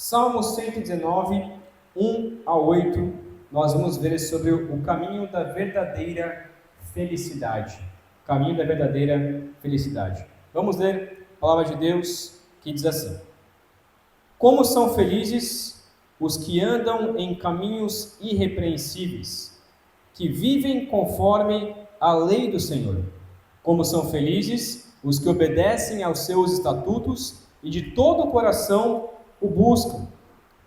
Salmo 119, 1 a 8, nós vamos ver sobre o caminho da verdadeira felicidade. O caminho da verdadeira felicidade. Vamos ler a palavra de Deus que diz assim: Como são felizes os que andam em caminhos irrepreensíveis, que vivem conforme a lei do Senhor. Como são felizes os que obedecem aos seus estatutos e de todo o coração o buscam.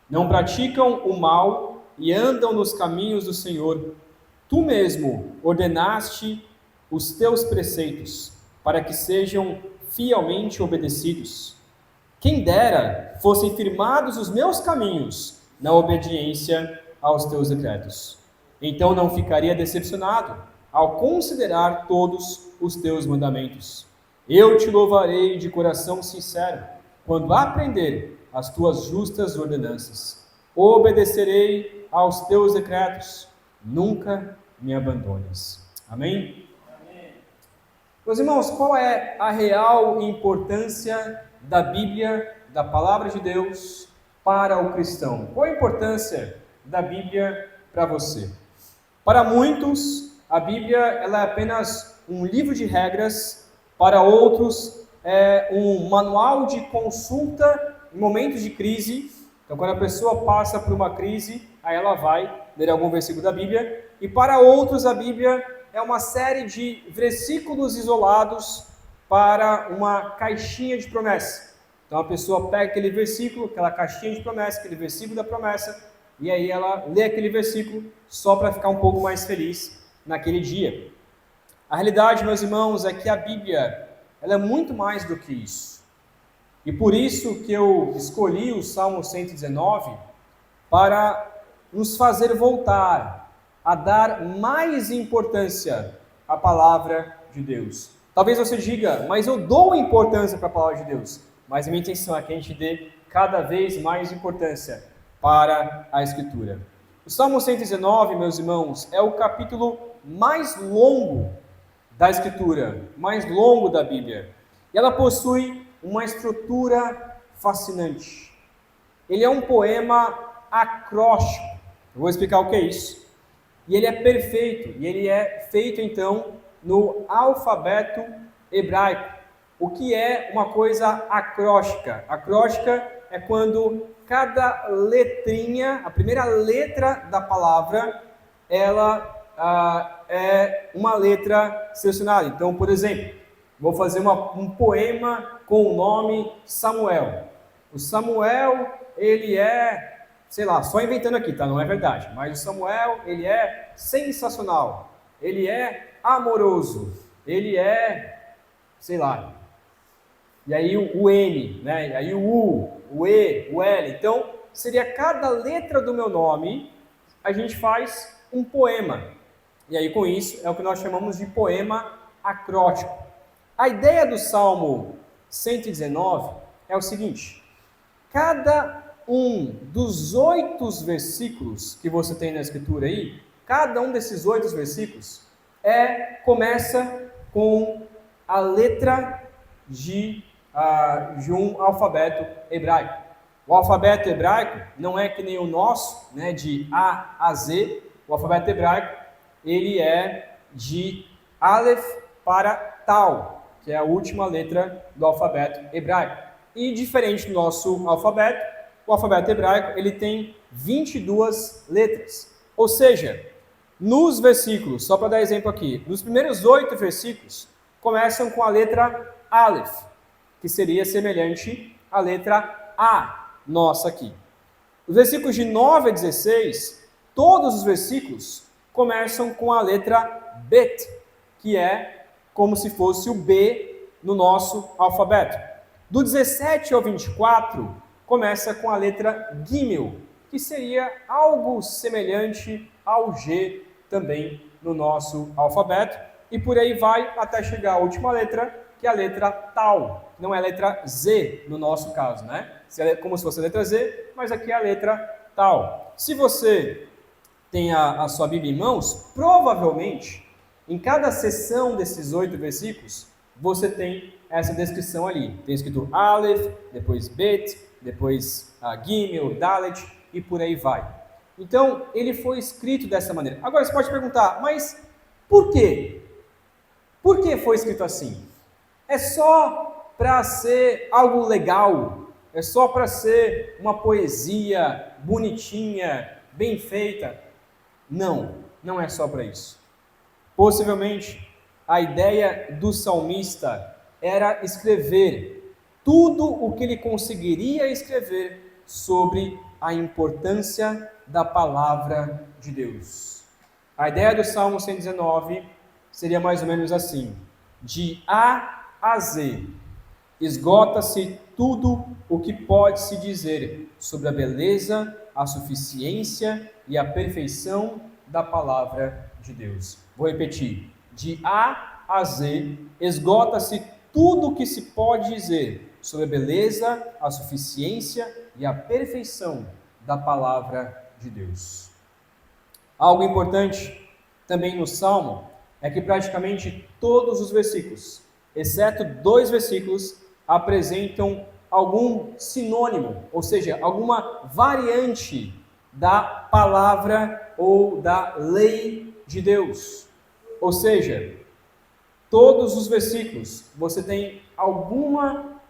Não praticam o mal e andam nos caminhos do Senhor. Tu mesmo ordenaste os teus preceitos para que sejam fielmente obedecidos. Quem dera fossem firmados os meus caminhos na obediência aos teus decretos. Então não ficaria decepcionado ao considerar todos os teus mandamentos. Eu te louvarei de coração sincero quando aprender as tuas justas ordenanças. Obedecerei aos teus decretos. Nunca me abandones. Amém? Amém. Meus irmãos, qual é a real importância da Bíblia, da Palavra de Deus, para o cristão? Qual a importância da Bíblia para você? Para muitos, a Bíblia ela é apenas um livro de regras, para outros é um manual de consulta em momentos de crise. Então, quando a pessoa passa por uma crise, aí ela vai ler algum versículo da Bíblia. E para outros, a Bíblia é uma série de versículos isolados para uma caixinha de promessa. Então, a pessoa pega aquele versículo, aquela caixinha de promessa, aquele versículo da promessa, e aí ela lê aquele versículo só para ficar um pouco mais feliz naquele dia. A realidade, meus irmãos, é que a Bíblia ela é muito mais do que isso. E por isso que eu escolhi o Salmo 119 para nos fazer voltar a dar mais importância à palavra de Deus. Talvez você diga, mas eu dou importância para a palavra de Deus. Mas a minha intenção é que a gente dê cada vez mais importância para a Escritura. O Salmo 119, meus irmãos, é o capítulo mais longo da Escritura, mais longo da Bíblia. E ela possui uma estrutura fascinante. Ele é um poema acróstico. Eu vou explicar o que é isso. E ele é perfeito, e ele é feito então no alfabeto hebraico. O que é uma coisa acróstica? Acróstica é quando cada letrinha, a primeira letra da palavra, ela é uma letra selecionada. Então, por exemplo, vou fazer um poema com o nome Samuel. O Samuel, ele é, sei lá, só inventando aqui, tá? Não é verdade. Mas o Samuel, ele é sensacional. Ele é amoroso. Ele é, sei lá. E aí o N, né? E aí o U, o E, o L. Então, seria cada letra do meu nome, a gente faz um poema. E aí, com isso, é o que nós chamamos de poema acróstico. A ideia do Salmo 119 é o seguinte: cada um dos 8 versículos que você tem na Escritura aí, cada um desses 8 versículos começa com a letra de um alfabeto hebraico. O alfabeto hebraico não é que nem o nosso, né, de A a Z. O alfabeto hebraico ele é de Aleph para Tal, que é a última letra do alfabeto hebraico. E diferente do nosso alfabeto, o alfabeto hebraico ele tem 22 letras. Ou seja, nos versículos, só para dar exemplo aqui, nos primeiros 8 versículos começam com a letra Aleph, que seria semelhante à letra A nossa aqui. Os versículos de 9 a 16, todos os versículos começam com a letra Bet, que é como se fosse o B no nosso alfabeto. Do 17 ao 24, começa com a letra Gimel, que seria algo semelhante ao G também no nosso alfabeto. E por aí vai até chegar a última letra, que é a letra Tal. Não é a letra Z no nosso caso, né? Como se fosse a letra Z, mas aqui é a letra Tal. Se você tem a sua Bíblia em mãos, provavelmente, em cada seção desses 8 versículos, você tem essa descrição ali. Tem escrito Aleph, depois Bet, depois Gimel, Dalet e por aí vai. Então, ele foi escrito dessa maneira. Agora, você pode perguntar, mas por quê? Por que foi escrito assim? É só para ser algo legal? É só para ser uma poesia bonitinha, bem feita? Não, não é só para isso. Possivelmente, a ideia do salmista era escrever tudo o que ele conseguiria escrever sobre a importância da palavra de Deus. A ideia do Salmo 119 seria mais ou menos assim: de A a Z, esgota-se tudo o que pode se dizer sobre a beleza, a suficiência e a perfeição da palavra de Deus. Vou repetir: de A a Z, esgota-se tudo o que se pode dizer sobre a beleza, a suficiência e a perfeição da palavra de Deus. Algo importante também no Salmo é que praticamente todos os versículos, exceto 2 versículos, apresentam algum sinônimo, ou seja, alguma variante da palavra ou da lei de Deus. Ou seja, todos os versículos você tem alguma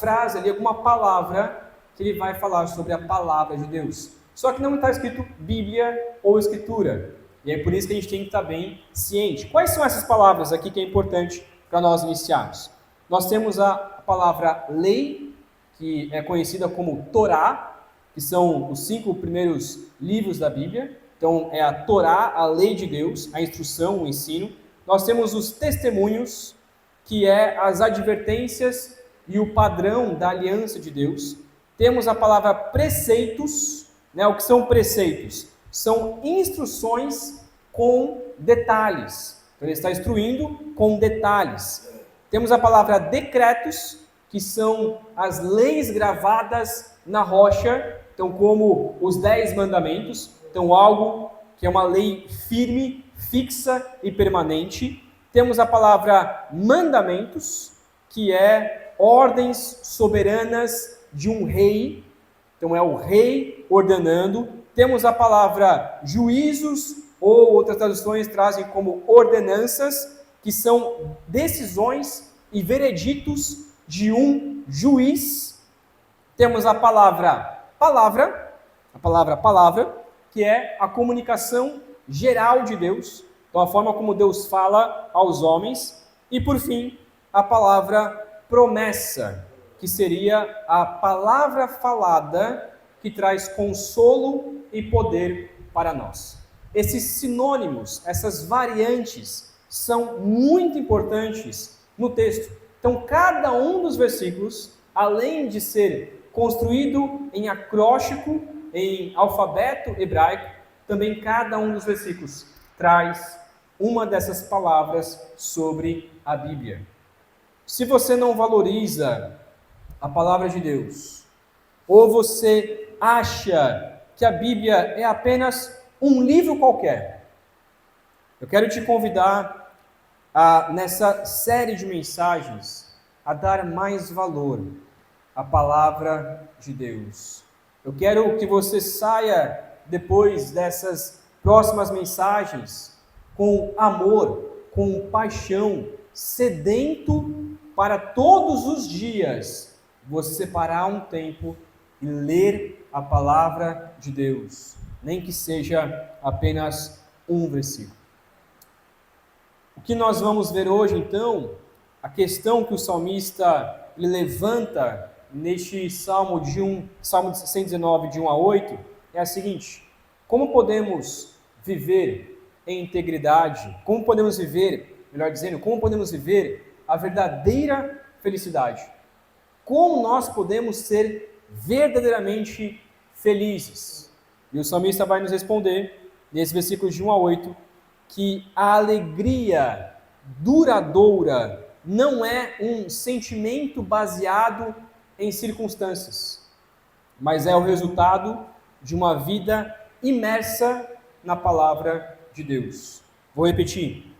frase ali, alguma palavra que ele vai falar sobre a palavra de Deus. Só que não está escrito Bíblia ou Escritura. E é por isso que a gente tem que estar bem ciente. Quais são essas palavras aqui que é importante para nós iniciarmos? Nós temos a palavra lei, que é conhecida como Torá, que são os 5 primeiros livros da Bíblia. Então é a Torá, a lei de Deus, a instrução, o ensino. Nós temos os testemunhos, que é as advertências e o padrão da aliança de Deus. Temos a palavra preceitos, né? O que são preceitos? São instruções com detalhes. Então ele está instruindo com detalhes. Temos a palavra decretos, que são as leis gravadas na rocha, então como os 10 mandamentos, então algo que é uma lei firme, fixa e permanente. Temos a palavra mandamentos, que é ordens soberanas de um rei, então é o rei ordenando. Temos a palavra juízos, ou outras traduções trazem como ordenanças, que são decisões e vereditos de um juiz. Temos a palavra palavra, que é a comunicação geral de Deus, então a forma como Deus fala aos homens. E por fim, a palavra promessa, que seria a palavra falada que traz consolo e poder para nós. Esses sinônimos, essas variantes, são muito importantes no texto. Então, cada um dos versículos, além de ser construído em acróstico, em alfabeto hebraico, também cada um dos versículos traz uma dessas palavras sobre a Bíblia. Se você não valoriza a palavra de Deus, ou você acha que a Bíblia é apenas um livro qualquer, eu quero te convidar nessa série de mensagens, a dar mais valor à palavra de Deus. Eu quero que você saia depois dessas próximas mensagens com amor, com paixão, sedento para todos os dias você separar um tempo e ler a palavra de Deus, nem que seja apenas um versículo. O que nós vamos ver hoje, então, a questão que o salmista levanta neste Salmo 119, de 1 a 8, é a seguinte: como podemos viver em integridade, como podemos viver a verdadeira felicidade? Como nós podemos ser verdadeiramente felizes? E o salmista vai nos responder, nesses versículos de 1 a 8, que a alegria duradoura não é um sentimento baseado em circunstâncias, mas é o resultado de uma vida imersa na palavra de Deus. Vou repetir: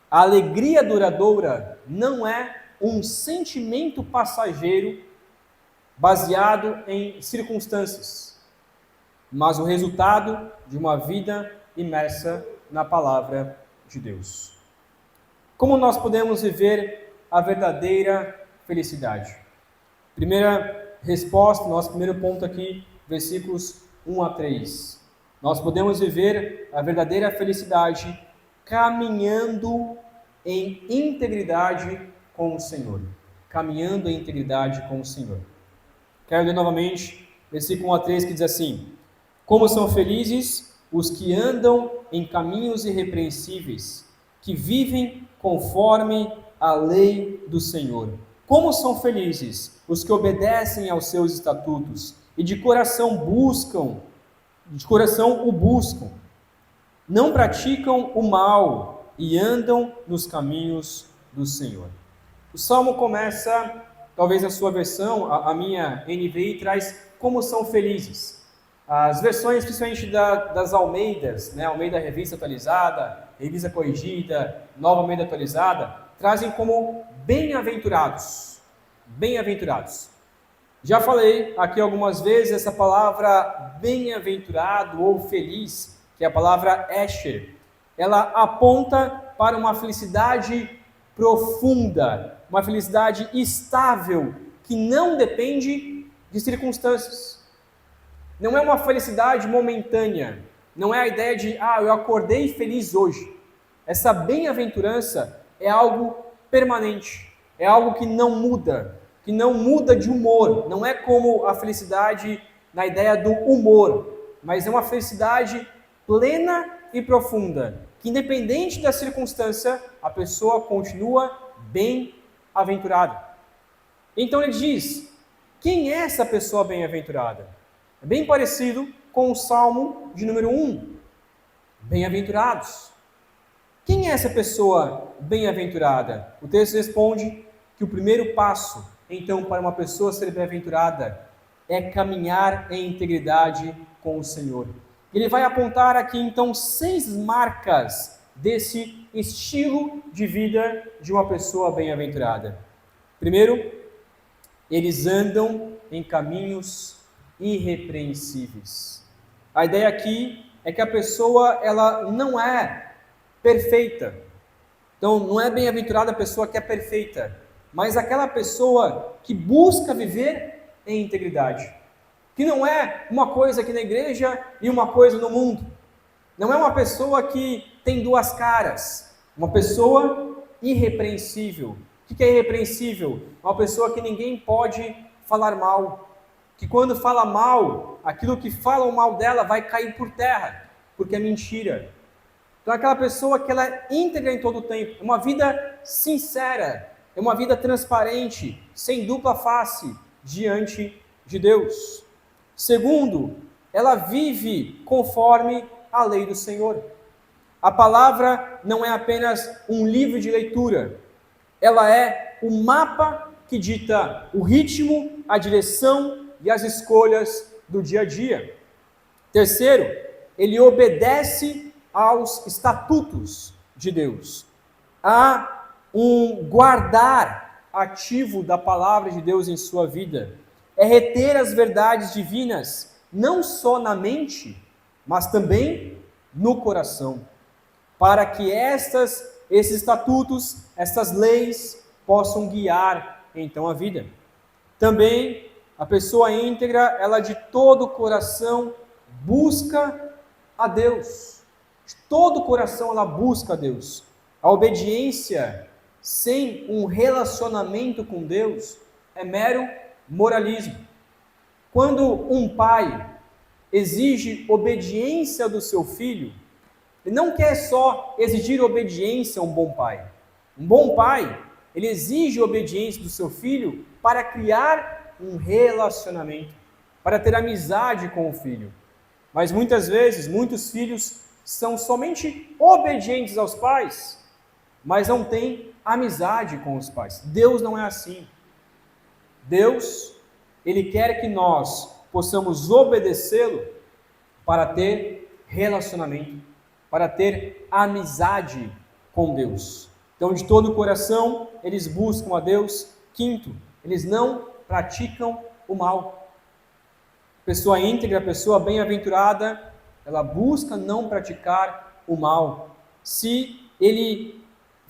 a alegria duradoura não é um sentimento passageiro baseado em circunstâncias, mas o resultado de uma vida imersa na palavra de Deus. Como nós podemos viver a verdadeira felicidade? Primeira resposta, nosso primeiro ponto aqui, versículos 1 a 3. Nós podemos viver a verdadeira felicidade caminhando em integridade com o Senhor. Caminhando em integridade com o Senhor. Quero ler novamente, versículo 1 a 3, que diz assim: Como são felizes os que andam em caminhos irrepreensíveis, que vivem conforme a lei do Senhor. Como são felizes os que obedecem aos seus estatutos e de coração o buscam. Não praticam o mal e andam nos caminhos do Senhor. O Salmo começa, talvez na sua versão, a minha NVI traz como são felizes. As versões, principalmente das Almeidas, né, Almeida Revista Atualizada, Revista Corrigida, Nova Almeida Atualizada, trazem como bem-aventurados. Bem-aventurados. Já falei aqui algumas vezes essa palavra bem-aventurado ou feliz, que é a palavra Esher. Ela aponta para uma felicidade profunda, uma felicidade estável, que não depende de circunstâncias. Não é uma felicidade momentânea, não é a ideia de, eu acordei feliz hoje. Essa bem-aventurança é algo permanente, é algo que não muda de humor. Não é como a felicidade na ideia do humor, mas é uma felicidade plena e profunda, que independente da circunstância, a pessoa continua bem-aventurada. Então ele diz, quem é essa pessoa bem-aventurada? É bem parecido com o Salmo de número 1. Bem-aventurados. Quem é essa pessoa bem-aventurada? O texto responde que o primeiro passo, então, para uma pessoa ser bem-aventurada, é caminhar em integridade com o Senhor. Ele vai apontar aqui, então, 6 marcas desse estilo de vida de uma pessoa bem-aventurada. Primeiro, eles andam em caminhos irrepreensíveis. A ideia aqui é que a pessoa ela não é perfeita. Então, não é bem-aventurada a pessoa que é perfeita, mas aquela pessoa que busca viver em integridade. Que não é uma coisa aqui na igreja e uma coisa no mundo. Não é uma pessoa que tem 2 caras. Uma pessoa irrepreensível. O que é irrepreensível? Uma pessoa que ninguém pode falar mal. Que quando fala mal, aquilo que falam mal dela vai cair por terra, porque é mentira. Então é aquela pessoa que ela é íntegra em todo o tempo. É uma vida sincera. É uma vida transparente, sem dupla face, diante de Deus. Segundo, ela vive conforme a lei do Senhor. A palavra não é apenas um livro de leitura, ela é o mapa que dita o ritmo, a direção e as escolhas do dia a dia. Terceiro, ele obedece aos estatutos de Deus. Há um guardar ativo da palavra de Deus em sua vida. É reter as verdades divinas, não só na mente, mas também no coração, para que esses estatutos, estas leis, possam guiar então a vida. Também a pessoa íntegra, ela de todo o coração busca a Deus. De todo o coração ela busca a Deus. A obediência sem um relacionamento com Deus é mero moralismo. Quando um pai exige obediência do seu filho, ele não quer só exigir obediência a um bom pai. Um bom pai, ele exige obediência do seu filho para criar um relacionamento, para ter amizade com o filho. Mas muitas vezes, muitos filhos são somente obedientes aos pais, mas não têm amizade com os pais. Deus não é assim. Deus, Ele quer que nós possamos obedecê-lo para ter relacionamento, para ter amizade com Deus. Então, de todo o coração, eles buscam a Deus. Quinto, eles não praticam o mal. Pessoa íntegra, pessoa bem-aventurada, ela busca não praticar o mal. Se ele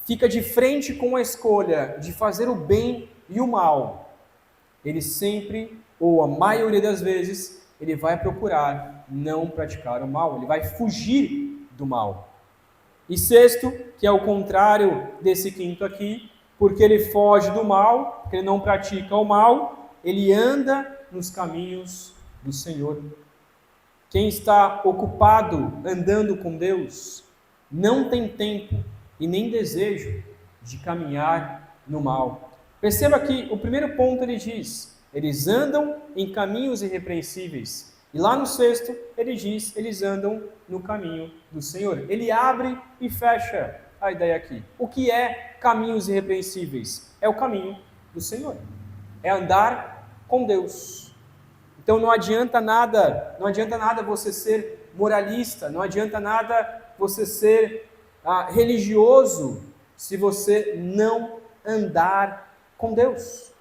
fica de frente com a escolha de fazer o bem e o mal, ele sempre, ou a maioria das vezes, ele vai procurar não praticar o mal, ele vai fugir do mal. E sexto, que é o contrário desse quinto aqui, porque ele foge do mal, porque ele não pratica o mal, ele anda nos caminhos do Senhor. Quem está ocupado andando com Deus, não tem tempo e nem desejo de caminhar no mal. Perceba que o primeiro ponto ele diz, eles andam em caminhos irrepreensíveis. E lá no sexto, ele diz, eles andam no caminho do Senhor. Ele abre e fecha a ideia aqui. O que é caminhos irrepreensíveis? É o caminho do Senhor. É andar com Deus. Então não adianta nada você ser moralista, não adianta nada você ser religioso se você não andar com Deus.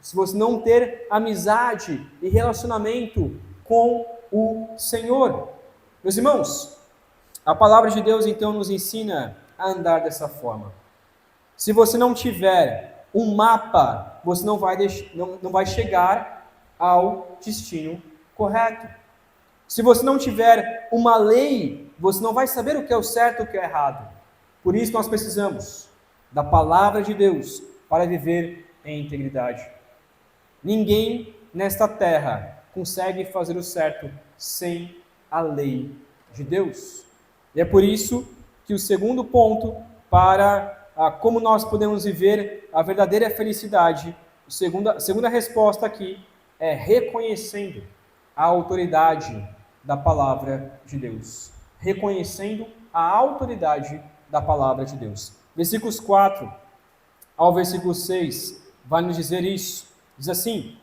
Se você não ter amizade e relacionamento com o Senhor. Meus irmãos, a palavra de Deus então nos ensina a andar dessa forma. Se você não tiver um mapa, você não vai chegar ao destino correto. Se você não tiver uma lei, você não vai saber o que é o certo e o que é errado. Por isso nós precisamos da palavra de Deus para viver em integridade. Ninguém nesta terra consegue fazer o certo sem a lei de Deus. E é por isso que o segundo ponto para como nós podemos viver a verdadeira felicidade, a segunda resposta aqui é reconhecendo a autoridade da palavra de Deus. Reconhecendo a autoridade da palavra de Deus. Versículos 4 ao versículo 6 vai nos dizer isso. Diz assim: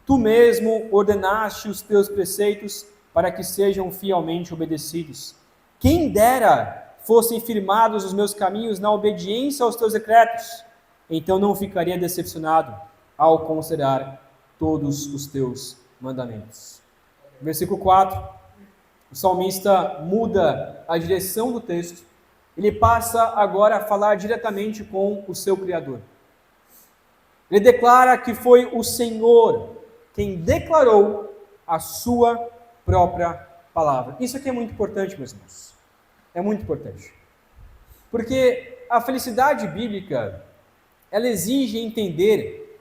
Tu mesmo ordenaste os teus preceitos para que sejam fielmente obedecidos. Quem dera fossem firmados os meus caminhos na obediência aos teus decretos, então não ficaria decepcionado ao considerar todos os teus mandamentos. Versículo 4, o salmista muda a direção do texto, ele passa agora a falar diretamente com o seu Criador. Ele declara que foi o Senhor quem declarou a sua própria palavra. Isso aqui é muito importante, meus irmãos. É muito importante. Porque a felicidade bíblica, ela exige entender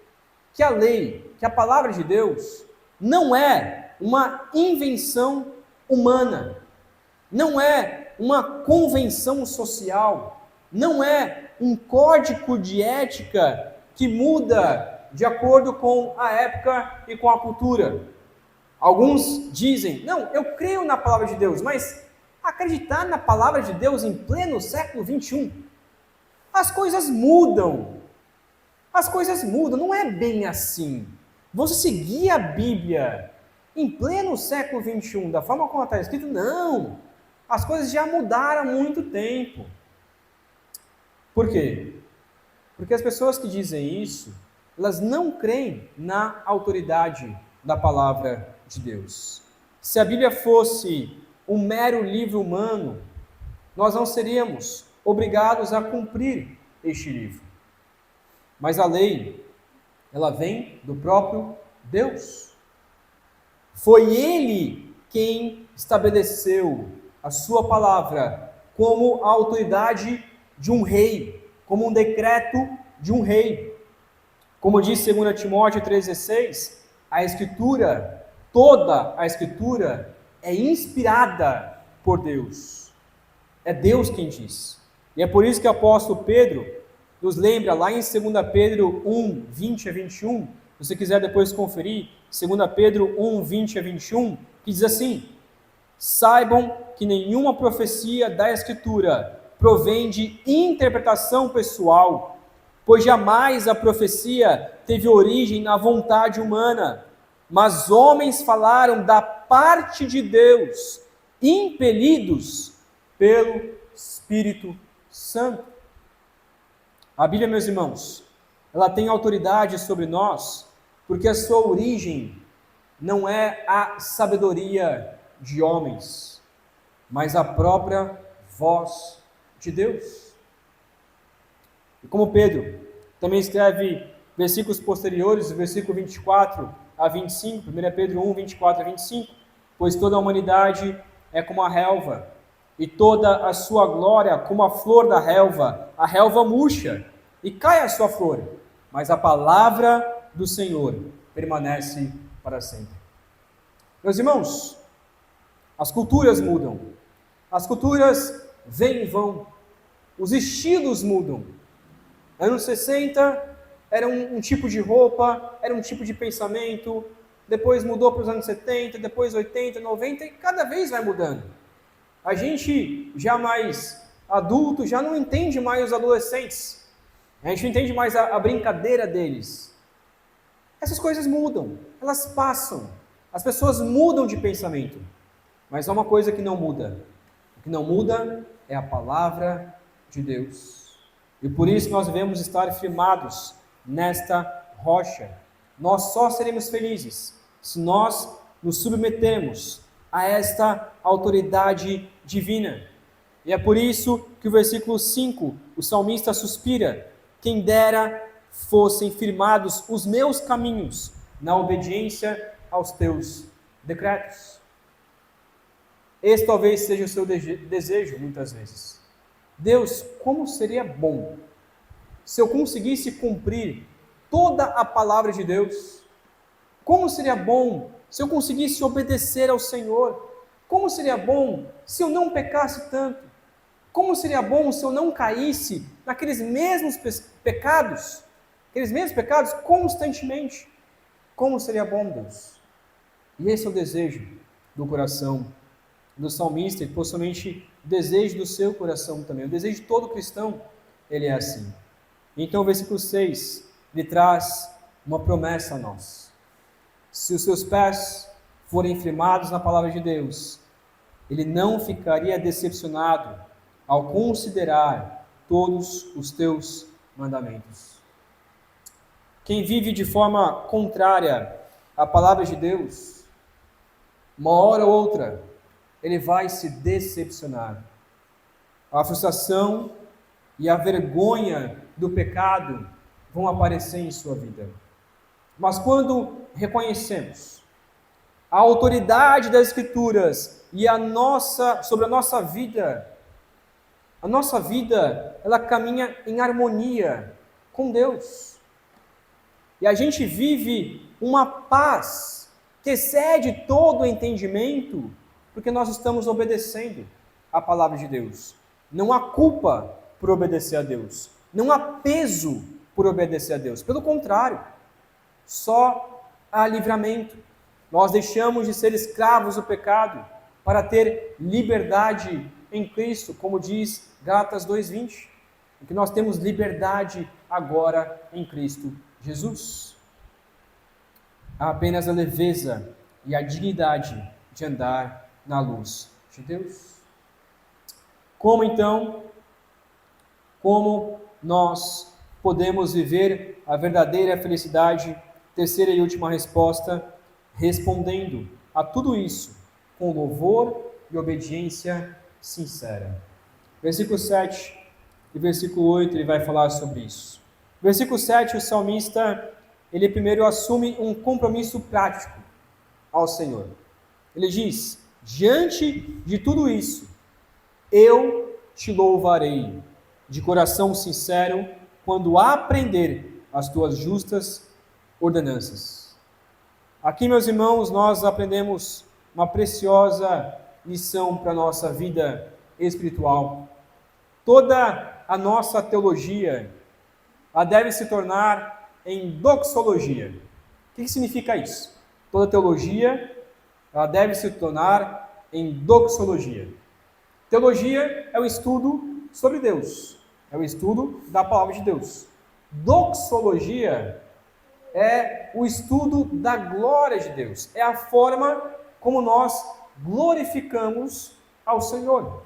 que a lei, que a palavra de Deus, não é uma invenção humana, não é uma convenção social, não é um código de ética que muda de acordo com a época e com a cultura. Alguns dizem, não, eu creio na palavra de Deus, mas acreditar na palavra de Deus em pleno século XXI, as coisas mudam. As coisas mudam, não é bem assim. Você seguir a Bíblia em pleno século XXI, da forma como está escrito, não. As coisas já mudaram há muito tempo. Por quê? Porque as pessoas que dizem isso, elas não creem na autoridade da palavra de Deus. Se a Bíblia fosse um mero livro humano, nós não seríamos obrigados a cumprir este livro. Mas a lei, ela vem do próprio Deus. Foi Ele quem estabeleceu a sua palavra como a autoridade de um rei, como um decreto de um rei. Como diz 2 Timóteo 3,16, a Escritura, toda a Escritura é inspirada por Deus. É Deus quem diz. E é por isso que o apóstolo Pedro nos lembra lá em 2 Pedro 1, 20 a 21, se você quiser depois conferir, 2 Pedro 1, 20 a 21, que diz assim: Saibam que nenhuma profecia da Escritura provém de interpretação pessoal, pois jamais a profecia teve origem na vontade humana, mas homens falaram da parte de Deus, impelidos pelo Espírito Santo. A Bíblia, meus irmãos, ela tem autoridade sobre nós, porque a sua origem não é a sabedoria de homens, mas a própria voz de Deus. E como Pedro também escreve versículos posteriores, o versículo 24 a 25, 1 Pedro 1, 24 a 25, pois toda a humanidade é como a relva, e toda a sua glória como a flor da relva. A relva murcha, e cai a sua flor, mas a palavra do Senhor permanece para sempre. Meus irmãos, as culturas mudam, as culturas vêm e vão, os estilos mudam. Anos 60 era um tipo de roupa, era um tipo de pensamento, depois mudou para os anos 70, depois 80, 90 e cada vez vai mudando. A gente já mais adulto já não entende mais os adolescentes, a gente não entende mais a brincadeira deles. Essas coisas mudam, elas passam, as pessoas mudam de pensamento, mas há uma coisa que não muda. O que não muda é a palavra de Deus. E por isso nós devemos estar firmados nesta rocha. Nós só seremos felizes se nós nos submetermos a esta autoridade divina. E é por isso que o versículo 5, o salmista suspira: quem dera fossem firmados os meus caminhos na obediência aos teus decretos. Esse talvez seja o seu desejo, muitas vezes. Deus, como seria bom se eu conseguisse cumprir toda a palavra de Deus? Como seria bom se eu conseguisse obedecer ao Senhor? Como seria bom se eu não pecasse tanto? Como seria bom se eu não caísse naqueles mesmos pecados? Aqueles mesmos pecados constantemente? Como seria bom, Deus? E esse é o desejo do coração do salmista, e possivelmente o desejo do seu coração também. O desejo de todo cristão, ele é assim. Então o versículo 6, ele traz uma promessa a nós. Se os seus pés forem firmados na palavra de Deus, ele não ficaria decepcionado ao considerar todos os teus mandamentos. Quem vive de forma contrária à palavra de Deus, uma hora ou outra, ele vai se decepcionar. A frustração e a vergonha do pecado vão aparecer em sua vida. Mas quando reconhecemos a autoridade das Escrituras e sobre a nossa vida ela caminha em harmonia com Deus. E a gente vive uma paz que excede todo o entendimento, porque nós estamos obedecendo a palavra de Deus. Não há culpa por obedecer a Deus. Não há peso por obedecer a Deus. Pelo contrário, só há livramento. Nós deixamos de ser escravos do pecado para ter liberdade em Cristo, como diz Gálatas 2:20, em que nós temos liberdade agora em Cristo Jesus. Há apenas a leveza e a dignidade de andar na luz de Deus. Como então, como nós podemos viver a verdadeira felicidade? Terceira e última resposta, respondendo a tudo isso com louvor e obediência sincera. Versículo 7 e versículo 8, ele vai falar sobre isso. Versículo 7, o salmista, ele primeiro assume um compromisso prático ao Senhor. Ele diz: diante de tudo isso, eu te louvarei de coração sincero quando aprender as tuas justas ordenanças. Aqui, meus irmãos, nós aprendemos uma preciosa lição para a nossa vida espiritual. Toda a nossa teologia, ela deve se tornar em doxologia. O que significa isso? Toda teologia, ela deve se tornar em doxologia. Teologia é o estudo sobre Deus, é o estudo da palavra de Deus. Doxologia é o estudo da glória de Deus, é a forma como nós glorificamos ao Senhor.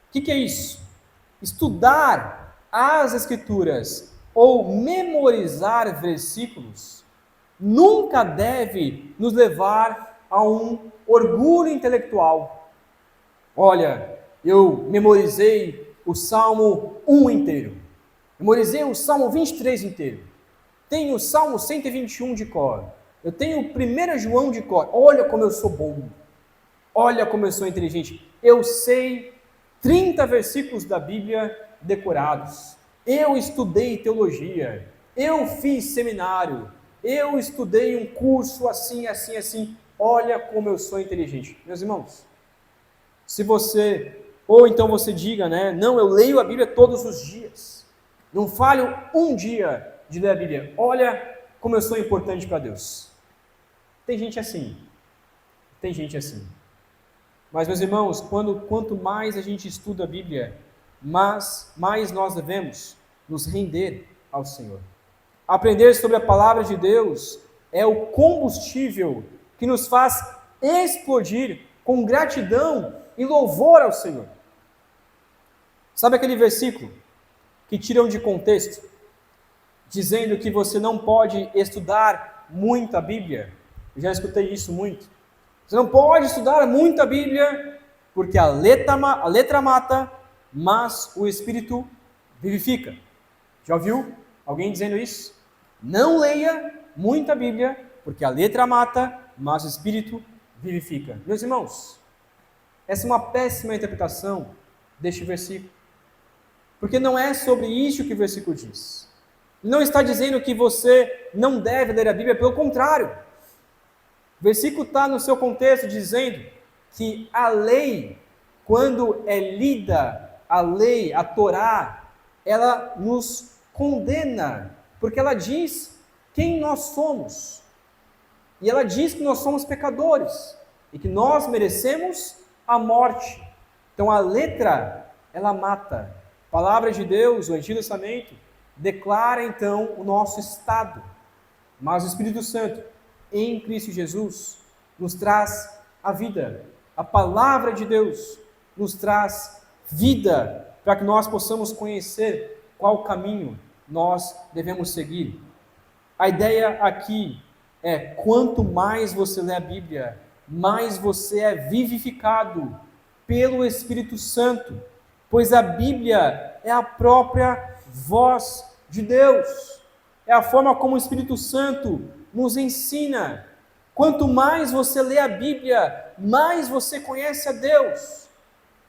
O que é isso? Estudar as Escrituras ou memorizar versículos nunca deve nos levar a um orgulho intelectual. Olha, eu memorizei o Salmo 1 inteiro, memorizei o Salmo 23 inteiro, tenho o Salmo 121 de cor, eu tenho o 1 João de cor, olha como eu sou bom, olha como eu sou inteligente, eu sei 30 versículos da Bíblia decorados, eu estudei teologia, eu fiz seminário, eu estudei um curso assim, assim, assim, olha como eu sou inteligente. Meus irmãos, se você, ou então você diga, né, não, eu leio a Bíblia todos os dias, não falho um dia de ler a Bíblia, olha como eu sou importante para Deus. Tem gente assim, mas meus irmãos, quanto mais a gente estuda a Bíblia, mais nós devemos nos render ao Senhor. Aprender sobre a palavra de Deus é o combustível que nos faz explodir com gratidão e louvor ao Senhor. Sabe aquele versículo que tiram de contexto, dizendo que você não pode estudar muito a Bíblia? Eu já escutei isso muito. Você não pode estudar muito a Bíblia, porque a letra mata, mas o Espírito vivifica. Já ouviu alguém dizendo isso? Não leia muita Bíblia, porque a letra mata, mas o Espírito vivifica. Meus irmãos, essa é uma péssima interpretação deste versículo, porque não é sobre isso que o versículo diz. Não está dizendo que você não deve ler a Bíblia, pelo contrário. O versículo está no seu contexto dizendo que a lei, quando é lida, a lei, a Torá, ela nos condena, porque ela diz quem nós somos. E ela diz que nós somos pecadores e que nós merecemos a morte. Então a letra, ela mata. A palavra de Deus, o Antigo Testamento, declara então o nosso estado. Mas o Espírito Santo, em Cristo Jesus, nos traz a vida. A palavra de Deus nos traz vida para que nós possamos conhecer qual caminho nós devemos seguir. A ideia aqui é: quanto mais você lê a Bíblia, mais você é vivificado pelo Espírito Santo, pois a Bíblia é a própria voz de Deus, é a forma como o Espírito Santo nos ensina. Quanto mais você lê a Bíblia, mais você conhece a Deus,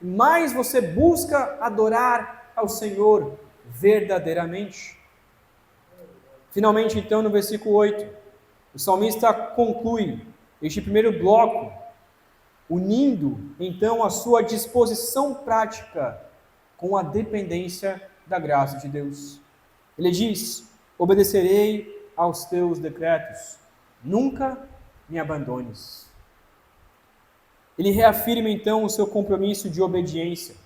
mais você busca adorar ao Senhor verdadeiramente. Finalmente, então, no versículo 8, o salmista conclui este primeiro bloco, unindo, então, a sua disposição prática com a dependência da graça de Deus. Ele diz: obedecerei aos teus decretos, nunca me abandones. Ele reafirma, então, o seu compromisso de obediência.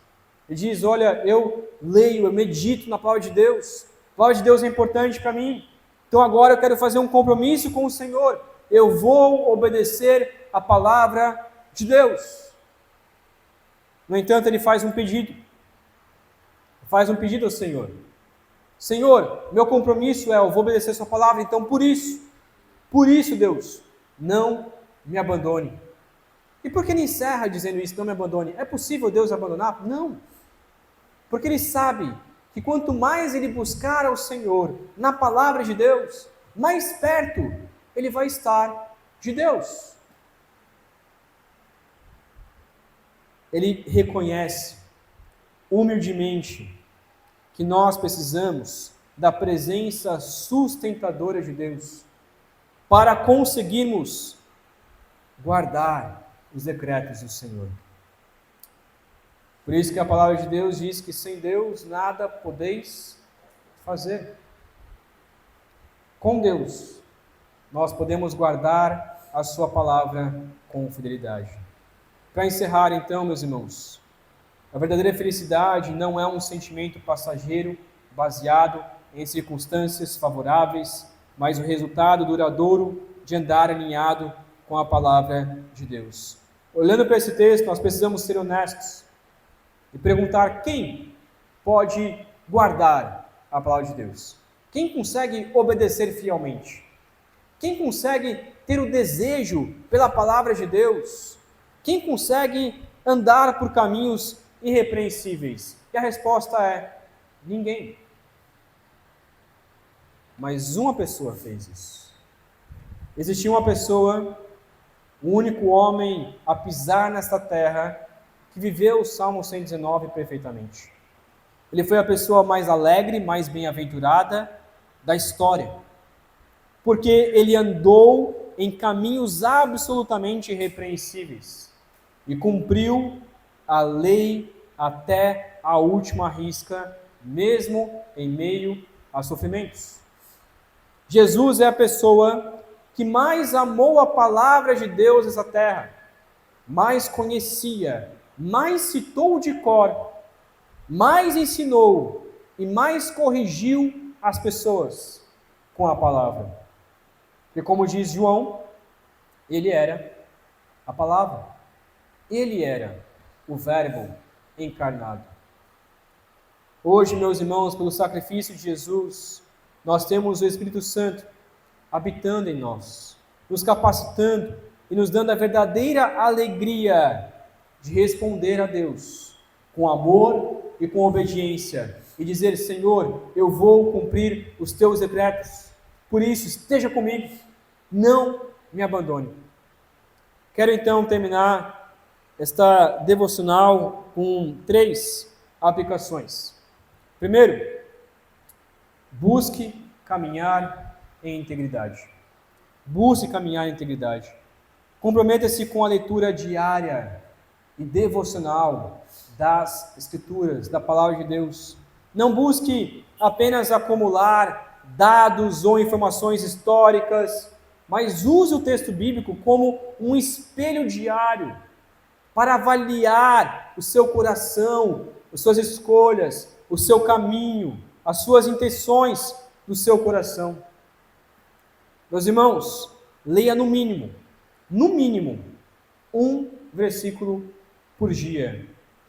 Ele diz: olha, eu leio, eu medito na palavra de Deus, a palavra de Deus é importante para mim, então agora eu quero fazer um compromisso com o Senhor, eu vou obedecer a palavra de Deus. No entanto, ele faz um pedido ao Senhor: Senhor, meu compromisso é, eu vou obedecer a sua palavra, então por isso, Deus, não me abandone. E por que ele encerra dizendo isso, não me abandone? É possível Deus abandonar? Não. Porque ele sabe que quanto mais ele buscar ao Senhor na palavra de Deus, mais perto ele vai estar de Deus. Ele reconhece humildemente que nós precisamos da presença sustentadora de Deus para conseguirmos guardar os decretos do Senhor. Por isso que a palavra de Deus diz que sem Deus nada podeis fazer. Com Deus, nós podemos guardar a sua palavra com fidelidade. Para encerrar então, meus irmãos, a verdadeira felicidade não é um sentimento passageiro, baseado em circunstâncias favoráveis, mas o resultado duradouro de andar alinhado com a palavra de Deus. Olhando para esse texto, nós precisamos ser honestos e perguntar: quem pode guardar a palavra de Deus? Quem consegue obedecer fielmente? Quem consegue ter o desejo pela palavra de Deus? Quem consegue andar por caminhos irrepreensíveis? E a resposta é: ninguém. Mas uma pessoa fez isso. Existia uma pessoa, o único homem a pisar nesta terra, que viveu o Salmo 119 perfeitamente. Ele foi a pessoa mais alegre, mais bem-aventurada da história, porque ele andou em caminhos absolutamente irrepreensíveis e cumpriu a lei até a última risca, mesmo em meio a sofrimentos. Jesus é a pessoa que mais amou a palavra de Deus nessa terra, mais conhecia, mais citou de cor, mais ensinou e mais corrigiu as pessoas com a palavra. Porque como diz João, ele era a palavra, ele era o verbo encarnado. Hoje, meus irmãos, pelo sacrifício de Jesus, nós temos o Espírito Santo habitando em nós, nos capacitando e nos dando a verdadeira alegria de responder a Deus com amor e com obediência e dizer: Senhor, eu vou cumprir os teus decretos, por isso esteja comigo, não me abandone. Quero então terminar esta devocional com 3 aplicações. Primeiro, busque caminhar em integridade. Busque caminhar em integridade. Comprometa-se com a leitura diária e devocional das Escrituras, da Palavra de Deus. Não busque apenas acumular dados ou informações históricas, mas use o texto bíblico como um espelho diário para avaliar o seu coração, as suas escolhas, o seu caminho, as suas intenções do seu coração. Meus irmãos, leia no mínimo, um versículo por dia.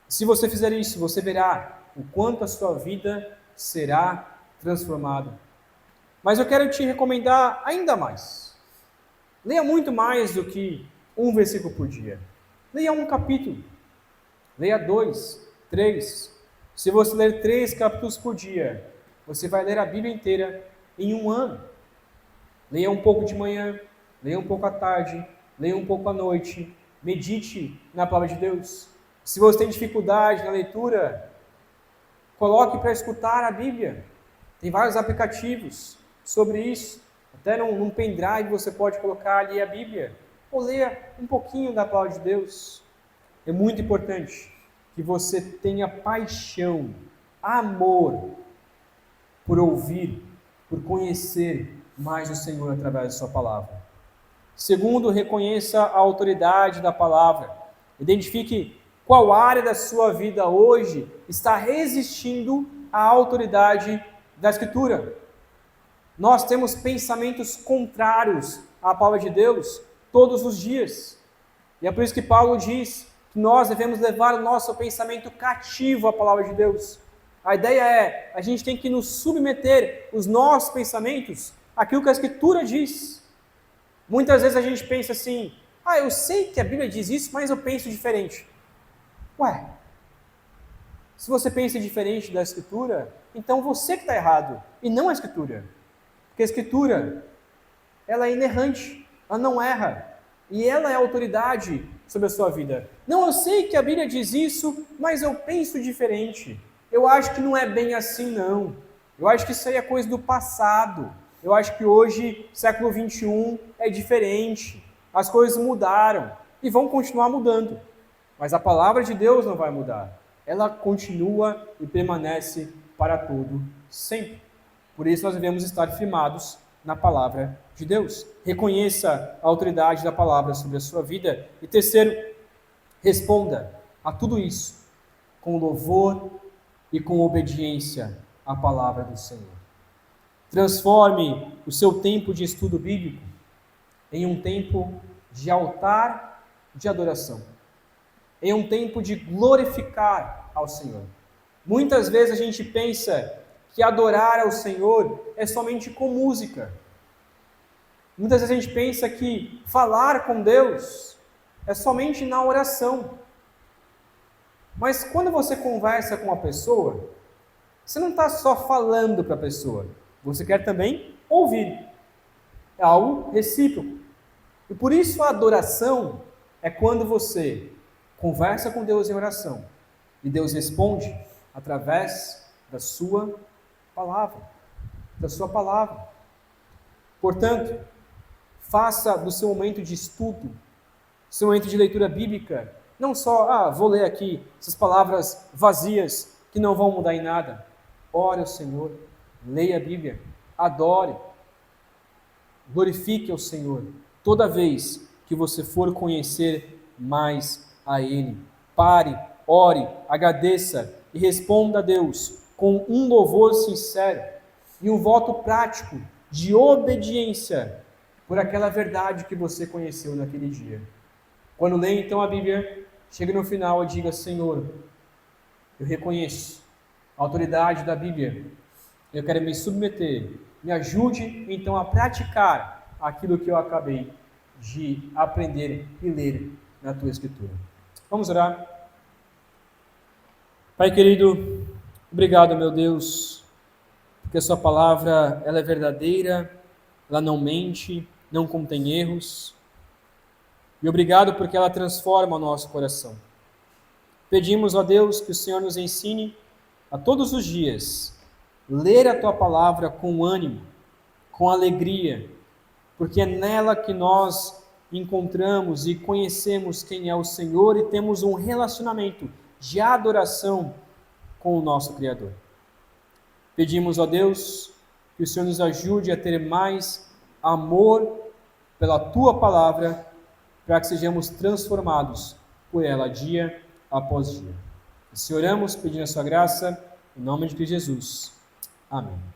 Se você fizer isso, você verá o quanto a sua vida será transformada. Mas eu quero te recomendar ainda mais. Leia muito mais do que um versículo por dia. Leia um capítulo. Leia 2, 3. Se você ler 3 capítulos por dia, você vai ler a Bíblia inteira em um ano. Leia um pouco de manhã, leia um pouco à tarde, leia um pouco à noite. Medite na palavra de Deus. Se você tem dificuldade na leitura, coloque para escutar a Bíblia. Tem vários aplicativos sobre isso. Até num pendrive você pode colocar ali a Bíblia. Ou leia um pouquinho da palavra de Deus. É muito importante que você tenha paixão, amor por ouvir, por conhecer mais o Senhor através da sua palavra. Segundo, reconheça a autoridade da palavra. Identifique qual área da sua vida hoje está resistindo à autoridade da Escritura. Nós temos pensamentos contrários à palavra de Deus todos os dias. E é por isso que Paulo diz que nós devemos levar o nosso pensamento cativo à palavra de Deus. A ideia é, a gente tem que nos submeter os nossos pensamentos àquilo que a Escritura diz. Muitas vezes a gente pensa assim: eu sei que a Bíblia diz isso, mas eu penso diferente. Ué, se você pensa diferente da Escritura, então você que está errado, e não a Escritura. Porque a Escritura, ela é inerrante, ela não erra, e ela é autoridade sobre a sua vida. Não, eu sei que a Bíblia diz isso, mas eu penso diferente. Eu acho que não é bem assim, não. Eu acho que isso aí é coisa do passado. Eu acho que hoje, século 21, é diferente. As coisas mudaram e vão continuar mudando. Mas a palavra de Deus não vai mudar. Ela continua e permanece para todo sempre. Por isso nós devemos estar firmados na palavra de Deus. Reconheça a autoridade da palavra sobre a sua vida. E terceiro, responda a tudo isso com louvor e com obediência à palavra do Senhor. Transforme o seu tempo de estudo bíblico em um tempo de altar de adoração, em um tempo de glorificar ao Senhor. Muitas vezes a gente pensa que adorar ao Senhor é somente com música. Muitas vezes a gente pensa que falar com Deus é somente na oração. Mas quando você conversa com uma pessoa, você não está só falando para a pessoa, você quer também ouvir. É algo recíproco. E por isso a adoração é quando você conversa com Deus em oração e Deus responde através da sua palavra. Da sua palavra. Portanto, faça do seu momento de estudo, do seu momento de leitura bíblica, não só, vou ler aqui essas palavras vazias que não vão mudar em nada. Ore ao Senhor, leia a Bíblia, adore, glorifique ao Senhor toda vez que você for conhecer mais a Ele. Pare, ore, agradeça e responda a Deus com um louvor sincero e um voto prático de obediência por aquela verdade que você conheceu naquele dia. Quando leia então a Bíblia, chegue no final e diga: Senhor, eu reconheço a autoridade da Bíblia, eu quero me submeter, me ajude então a praticar aquilo que eu acabei de aprender e ler na Tua Escritura. Vamos orar? Pai querido, obrigado, meu Deus, porque a Sua palavra ela é verdadeira, ela não mente, não contém erros, e obrigado porque ela transforma o nosso coração. Pedimos, ó Deus, que o Senhor nos ensine a todos os dias ler a Tua palavra com ânimo, com alegria, porque é nela que nós encontramos e conhecemos quem é o Senhor e temos um relacionamento de adoração com o nosso Criador. Pedimos, ó Deus, que o Senhor nos ajude a ter mais amor pela Tua palavra, para que sejamos transformados por ela dia após dia. Assim oramos, pedindo a Sua graça, em nome de Cristo Jesus. Amém.